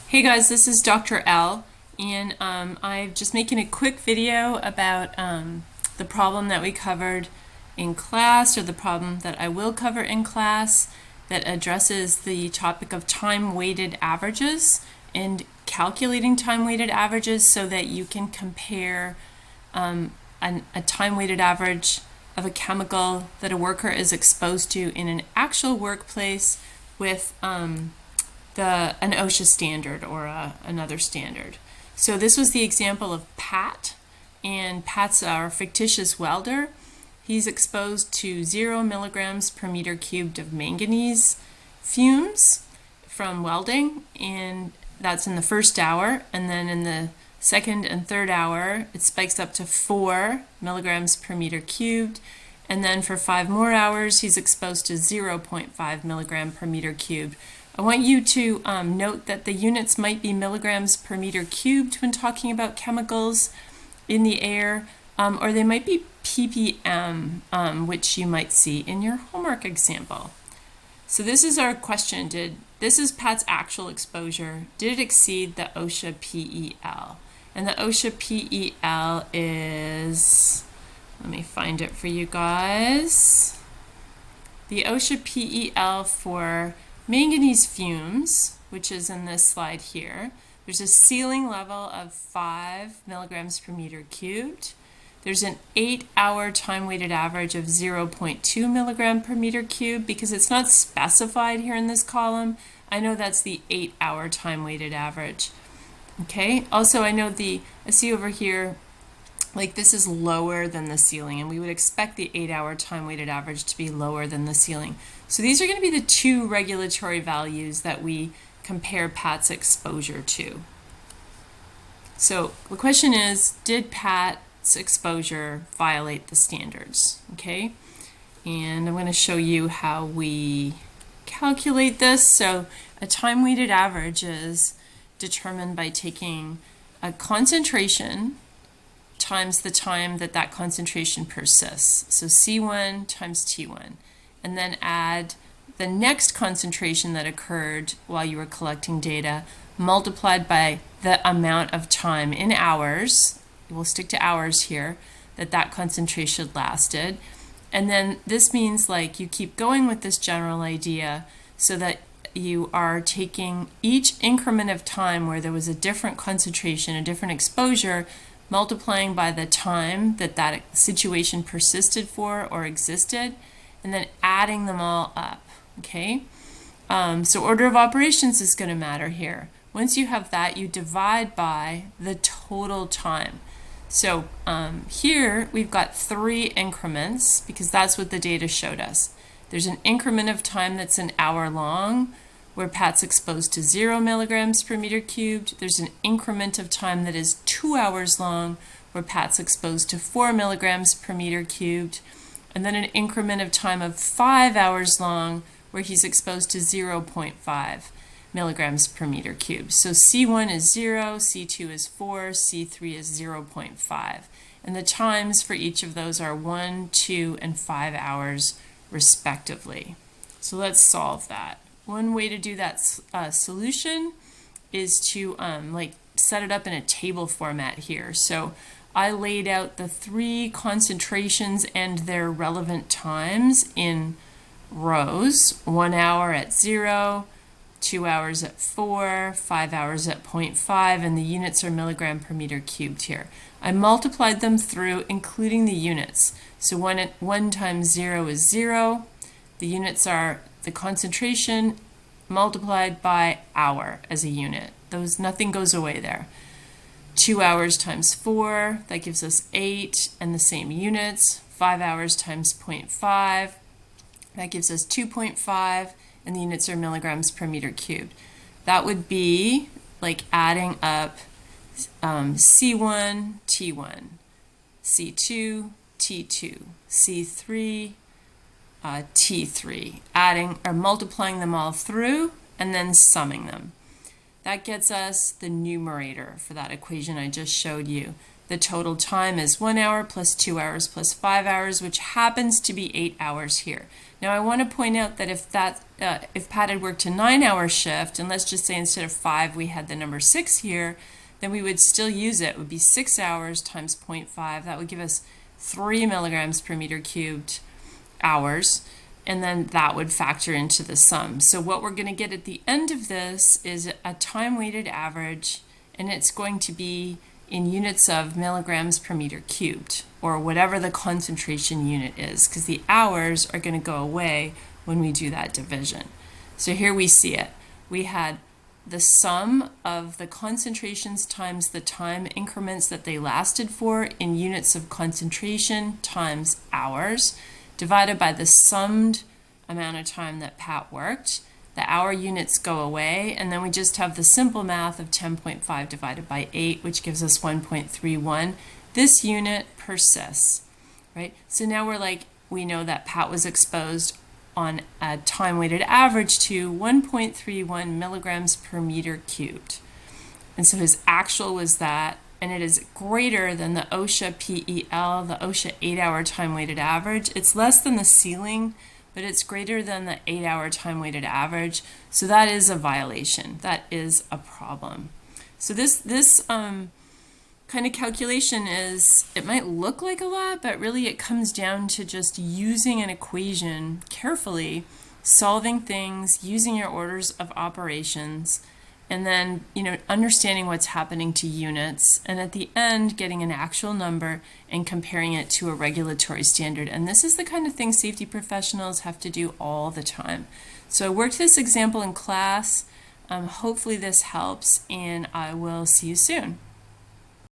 Hey guys, this is Dr. L, and I'm just making a quick video about the problem that we covered in class, or the problem that I will cover in class, that addresses the topic of time-weighted averages and calculating time-weighted averages so that you can compare a time-weighted average of a chemical that a worker is exposed to in an actual workplace with an OSHA standard or another standard. So this was the example of Pat, and Pat's our fictitious welder. He's exposed to 0 milligrams per meter cubed of manganese fumes from welding, and that's in the first hour, and then in the second and third hour it spikes up to 4 milligrams per meter cubed, and then for 5 more hours he's exposed to 0.5 milligram per meter cubed. I want you to note that the units might be milligrams per meter cubed when talking about chemicals in the air, or they might be ppm, which you might see in your homework example. So this is our question. This is Pat's actual exposure. Did it exceed the OSHA PEL? And the OSHA PEL is, let me find it for you guys. The OSHA PEL for manganese fumes, which is in this slide here, there's a ceiling level of 5 milligrams per meter cubed. There's an 8-hour time-weighted average of 0.2 milligram per meter cubed. Because it's not specified here in this column, I know that's the 8-hour time-weighted average. Okay, also I see over here, like this is lower than the ceiling, and we would expect the 8-hour time-weighted average to be lower than the ceiling. So these are going to be the two regulatory values that we compare Pat's exposure to. So the question is, did Pat's exposure violate the standards? Okay, and I'm going to show you how we calculate this. So a time-weighted average is determined by taking a concentration times the time that that concentration persists. So C1 times T1. And then add the next concentration that occurred while you were collecting data, multiplied by the amount of time in hours, we'll stick to hours here, that concentration lasted. And then this means like you keep going with this general idea so that you are taking each increment of time where there was a different concentration, a different exposure, multiplying by the time that situation persisted for or existed, and then adding them all up. Okay, so order of operations is going to matter here. Once you have that, you divide by the total time. So here we've got 3 increments because that's what the data showed us. There's an increment of time that's an hour long where Pat's exposed to 0 milligrams per meter cubed. There's an increment of time that is 2 hours long where Pat's exposed to 4 milligrams per meter cubed. And then an increment of time of 5 hours long where he's exposed to 0.5 milligrams per meter cubed. So C1 is 0, C2 is 4, C3 is 0.5. And the times for each of those are 1, 2, and 5 hours respectively. So let's solve that. One way to do that solution is to set it up in a table format here. So I laid out the 3 concentrations and their relevant times in rows: 1 hour at 0, 2 hours at 4, 5 hours at 0.5, and the units are milligram per meter cubed here. I multiplied them through, including the units. So 1 times 0 is 0. The units are the concentration multiplied by hour as a unit. Nothing goes away there. 2 hours times 4, that gives us 8, and the same units. 5 hours times 0.5, that gives us 2.5, and the units are milligrams per meter cubed. That would be like adding up C1, T1, C2, T2, C3, T3, adding or multiplying them all through and then summing them. That gets us the numerator for that equation I just showed you. The total time is 1 hour plus 2 hours plus 5 hours, which happens to be 8 hours here. Now I want to point out that if Pat had worked a 9-hour shift, and let's just say instead of 5 we had the number 6 here, then we would still use it. It would be 6 hours times 0.5. That would give us 3 milligrams per meter cubed hours, and then that would factor into the sum. So what we're going to get at the end of this is a time-weighted average, and it's going to be in units of milligrams per meter cubed, or whatever the concentration unit is, because the hours are going to go away when we do that division. So here we see it. We had the sum of the concentrations times the time increments that they lasted for in units of concentration times hours, divided by the summed amount of time that Pat worked. The hour units go away, and then we just have the simple math of 10.5 divided by 8, which gives us 1.31. This unit persists, right? So now we know that Pat was exposed on a time-weighted average to 1.31 milligrams per meter cubed. And so his actual was that, and it is greater than the OSHA PEL, the OSHA 8-hour time-weighted average. It's less than the ceiling, but it's greater than the 8-hour time-weighted average. So that is a violation. That is a problem. So this kind of calculation it might look like a lot, but really it comes down to just using an equation carefully, solving things, using your orders of operations, and then understanding what's happening to units, and at the end getting an actual number and comparing it to a regulatory standard. And this is the kind of thing safety professionals have to do all the time. So I worked this example in class. Hopefully this helps, and I will see you soon.